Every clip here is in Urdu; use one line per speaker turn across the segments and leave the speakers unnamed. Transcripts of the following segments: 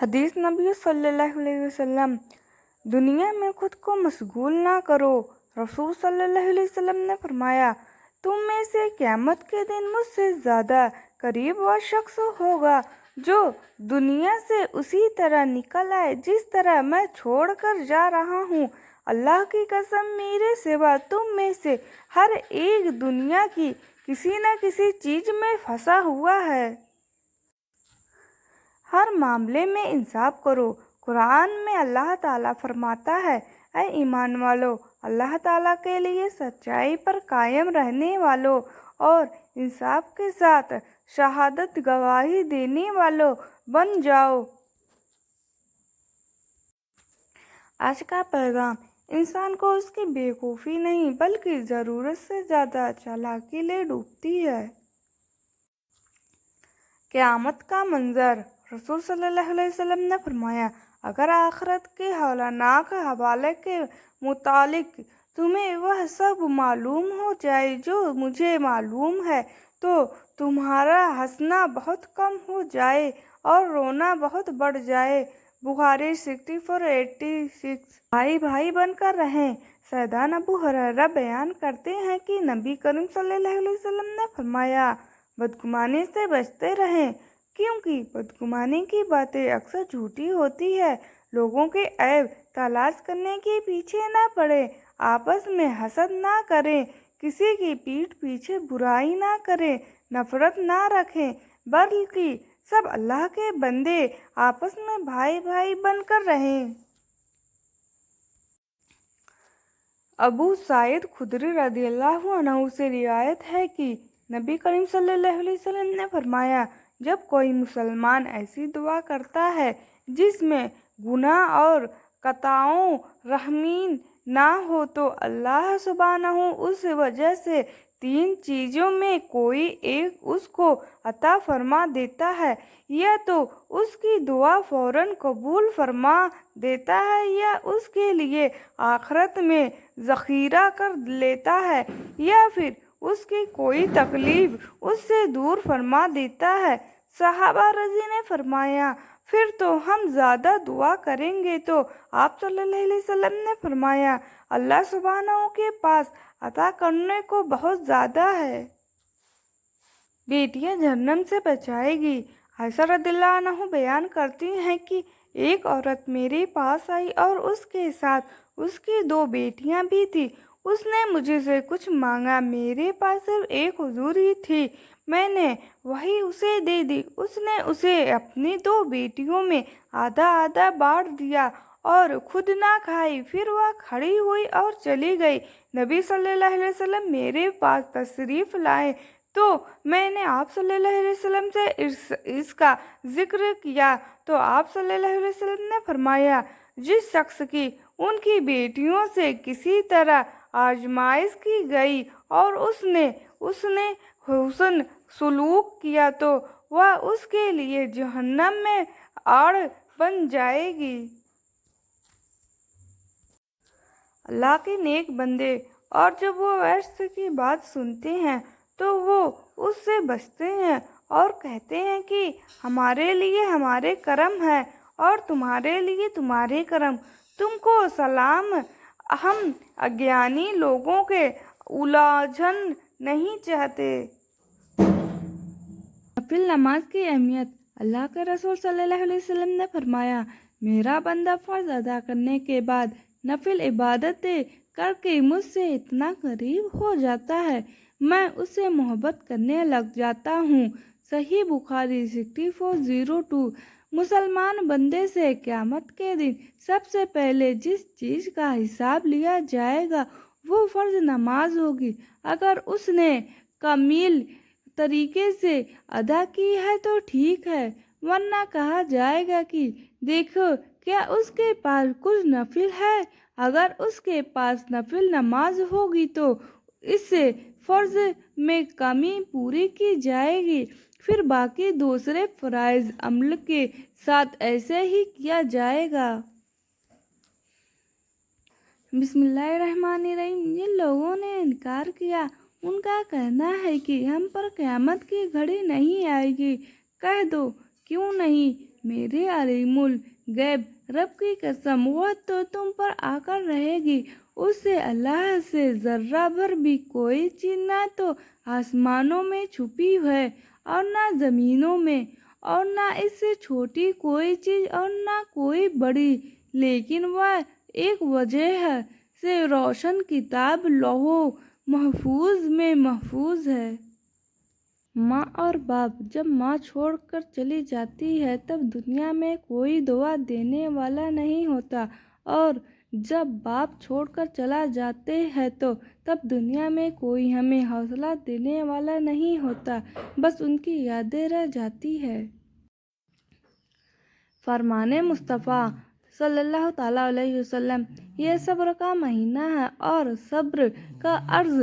حدیث نبی صلی اللہ علیہ وسلم، دنیا میں خود کو مشغول نہ کرو۔ رسول صلی اللہ علیہ وسلم نے فرمایا، تم میں سے قیامت کے دن مجھ سے زیادہ قریب وہ شخص ہوگا جو دنیا سے اسی طرح نکل آئے جس طرح میں چھوڑ کر جا رہا ہوں۔ اللہ کی قسم، میرے سوا تم میں سے ہر ایک دنیا کی کسی نہ کسی چیز میں پھنسا ہوا ہے۔ ہر معاملے میں انصاف کرو۔ قرآن میں اللہ تعالیٰ فرماتا ہے، اے ایمان والو، اللہ تعالیٰ کے لیے سچائی پر قائم رہنے والوں اور انصاف کے ساتھ شہادت گواہی دینے والوں بن جاؤ۔ آج کا پیغام انسان کو اس کی بے وقوفی نہیں بلکہ ضرورت سے زیادہ چالاکی لے ڈوبتی ہے۔ قیامت کا منظر۔ رسول صلی اللہ علیہ وسلم نے فرمایا، اگر آخرت کے ہولناک حوالے کے متعلق تمہیں وہ سب معلوم ہو جائے جو مجھے معلوم ہے تو تمہارا ہنسنا بہت کم ہو جائے اور رونا بہت بڑھ جائے۔ بخاری 6486۔ بھائی بھائی بن کر رہیں۔ سیدنا ابو ہریرہ بیان کرتے ہیں کہ نبی کریم صلی اللہ علیہ وسلم نے فرمایا، بدگمانی سے بچتے رہیں، کیونکہ بدگمانی کی باتیں اکثر جھوٹی ہوتی ہے۔ لوگوں کے عیب تلاش کرنے کے پیچھے نہ پڑیں، آپس میں حسد نہ کریں، کسی کی پیٹھ پیچھے برائی نہ کریں، نفرت نہ رکھیں، بلکہ سب اللہ کے بندے آپس میں بھائی بھائی بن کر رہیں۔ ابو سعید خدری رضی اللہ عنہ سے روایت ہے کہ نبی کریم صلی اللہ علیہ وسلم نے فرمایا، جب کوئی مسلمان ایسی دعا کرتا ہے جس میں گناہ اور قطع رحمی نہ ہو تو اللہ سبحانہ اس وجہ سے 3 چیزوں میں کوئی ایک اس کو عطا فرما دیتا ہے، یا تو اس کی دعا فوراً قبول فرما دیتا ہے یا اس کے لیے آخرت میں ذخیرہ کر لیتا ہے، یا پھر اس کی کوئی تکلیف اس سے دور فرما دیتا ہے۔ صحابہ رضی نے فرمایا، پھر تو ہم زیادہ دعا کریں گے؟ تو آپ صلی اللہ علیہ وسلم نے فرمایا، اللہ سبحانہ کے پاس عطا کرنے کو بہت زیادہ ہے۔ بیٹیاں جہنم سے بچائے گی۔ عائشہ رضی اللہ عنہ بیان کرتی ہیں کہ ایک عورت میرے پاس آئی اور اس کے ساتھ اس کی 2 بیٹیاں بھی تھیں۔ اس نے مجھ سے کچھ مانگا، میرے پاس صرف ایک حضور ہی تھی، میں نے وہی اسے دے دی۔ اس نے اسے اپنی 2 بیٹیوں میں آدھا آدھا بانٹ دیا اور خود نہ کھائی، پھر وہ کھڑی ہوئی اور چلی گئی۔ نبی صلی اللہ علیہ وسلم میرے پاس تشریف لائے تو میں نے آپ صلی اللہ علیہ وسلم سے اس کا ذکر کیا تو آپ صلی اللہ علیہ وسلم نے فرمایا، جس شخص کی ان کی بیٹیوں سے کسی طرح آزمائش کی گئی اور اس نے حسن سلوک کیا تو وہ اس کے لیے جہنم میں آڑ بن جائے گی۔ اللہ کے نیک بندے، اور جب وہ وحشت کی بات سنتے ہیں تو وہ اس سے بچتے ہیں اور کہتے ہیں کہ ہمارے لیے ہمارے کرم ہے اور تمہارے لیے تمہارے کرم۔ تم کو سلام، ہم اگیانی لوگوں کے الجھن نہیں چاہتے۔ نفل نماز کی اہمیت۔ اللہ کے رسول صلی اللہ علیہ وسلم نے فرمایا، میرا بندہ فرض ادا کرنے کے بعد نفل عبادتیں کر کے مجھ سے اتنا قریب ہو جاتا ہے، میں اس سے محبت کرنے لگ جاتا ہوں۔ صحیح بخاری 6402۔ مسلمان بندے سے قیامت کے دن سب سے پہلے جس چیز کا حساب لیا جائے گا وہ فرض نماز ہوگی۔ اگر اس نے کامل طریقے سے ادا کی ہے تو ٹھیک ہے، ورنہ کہا جائے گا کہ دیکھو کیا اس کے پاس کچھ نفل ہے۔ اگر اس کے پاس نفل نماز ہوگی تو اس سے فرض میں کمی پوری کی جائے گی، پھر باقی دوسرے فرائض عمل کے ساتھ ایسے ہی کیا جائے گا۔ بسم اللہ الرحمن الرحیم۔ جن لوگوں نے انکار کیا ان کا کہنا ہے کہ ہم پر قیامت کی گھڑی نہیں آئے گی۔ کہہ دو، کیوں نہیں؟ میرے علیم الغیب رب کی قسم وہ تو تم پر آ کر رہے گی، اس سے اللہ سے ذرہ بھر بھی کوئی چیز نہ تو آسمانوں میں چھپی ہے اور نہ زمینوں میں، اور نہ اس سے چھوٹی کوئی چیز اور نہ کوئی بڑی، لیکن وہ ایک وجہ سے روشن کتاب لوح محفوظ میں محفوظ ہے۔ ماں اور باپ، جب ماں چھوڑ کر چلی جاتی ہے تب دنیا میں کوئی دعا دینے والا نہیں ہوتا، اور جب باپ چھوڑ کر چلا جاتے ہیں تو تب دنیا میں کوئی ہمیں حوصلہ دینے والا نہیں ہوتا، بس ان کی یادیں رہ جاتی ہے۔ فرمان مصطفیٰ صلی اللہ تعالیٰ علیہ وسلم، یہ صبر کا مہینہ ہے اور صبر کا عرض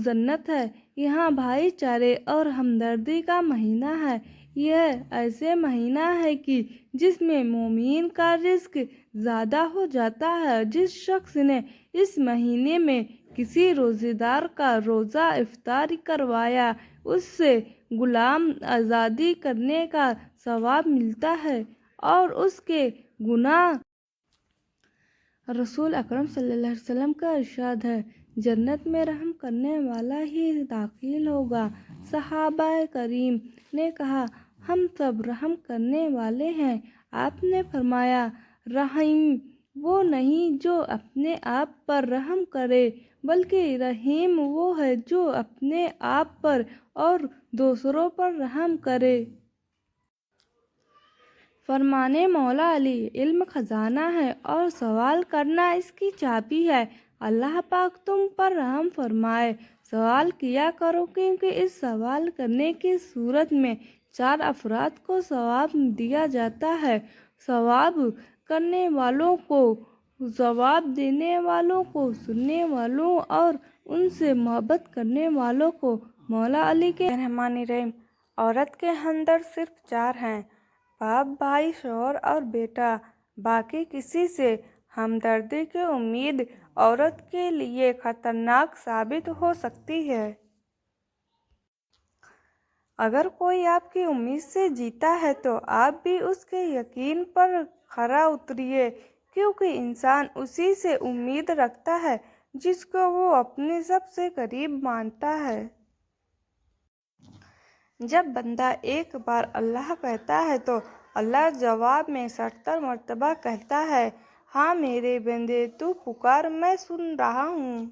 جنت ہے، یہاں بھائی چارے اور ہمدردی کا مہینہ ہے، یہ ایسے مہینہ ہے کہ جس میں مومن کا رزق زیادہ ہو جاتا ہے۔ جس شخص نے اس مہینے میں کسی روزے دار کا روزہ افطاری کروایا، اس سے غلام آزادی کرنے کا ثواب ملتا ہے اور اس کے گناہ۔ رسول اکرم صلی اللہ علیہ وسلم کا ارشاد ہے، جنت میں رحم کرنے والا ہی داخل ہوگا۔ صحابہ کریم نے کہا، ہم سب رحم کرنے والے ہیں۔ آپ نے فرمایا، رحیم وہ نہیں جو اپنے آپ پر رحم کرے، بلکہ رحیم وہ ہے جو اپنے آپ پر اور دوسروں پر رحم کرے۔ فرمان مولا علی، علم خزانہ ہے اور سوال کرنا اس کی چابی ہے۔ اللہ پاک تم پر رحم فرمائے۔ سوال کیا کرو، کیونکہ اس سوال کرنے کی صورت میں 4 افراد کو ثواب دیا جاتا ہے، سوال کرنے والوں کو، جواب دینے والوں کو، سننے والوں اور ان سے محبت کرنے والوں کو۔ مولا علی کے رحمٰن الرحیم، عورت کے اندر صرف 4 ہیں، باپ، بھائی، شوہر اور بیٹا، باقی کسی سے ہمدردی کی امید عورت کے لیے خطرناک ثابت ہو سکتی ہے۔ اگر کوئی آپ کی امید سے جیتا ہے تو آپ بھی اس کے یقین پر کھرا اتریے، کیونکہ انسان اسی سے امید رکھتا ہے جس کو وہ اپنے سب سے قریب مانتا ہے۔ جب بندہ ایک بار اللہ کہتا ہے تو اللہ جواب میں 70 مرتبہ کہتا ہے، ہاں میرے بندے تو پکار، میں سن رہا ہوں۔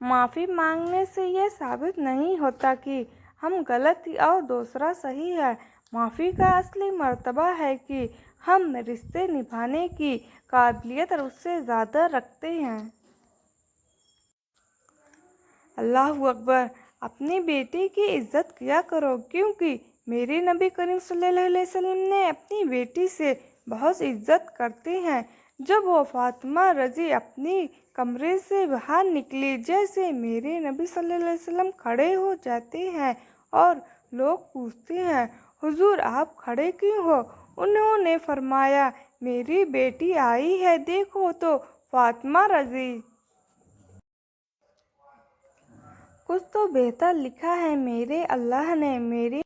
معافی مانگنے سے یہ ثابت نہیں ہوتا کہ ہم غلط اور دوسرا صحیح ہے۔ معافی کا اصلی مرتبہ ہے کہ ہم رشتے نبھانے کی قابلیت اس سے زیادہ رکھتے ہیں۔ اللہ اکبر! اپنی بیٹی کی عزت کیا کرو، کیونکہ میرے نبی کریم صلی اللہ علیہ وسلم نے اپنی بیٹی سے بہت عزت کرتے ہیں۔ جب وہ فاطمہ رضی اپنی کمرے سے باہر نکلی، جیسے میرے نبی صلی اللہ علیہ وسلم کھڑے ہو جاتے ہیں اور لوگ پوچھتے ہیں، حضور آپ کھڑے کیوں ہو؟ انہوں نے فرمایا، میری بیٹی آئی ہے، دیکھو تو فاطمہ رضی۔ کچھ تو بہتر لکھا ہے، میرے اللہ نے میری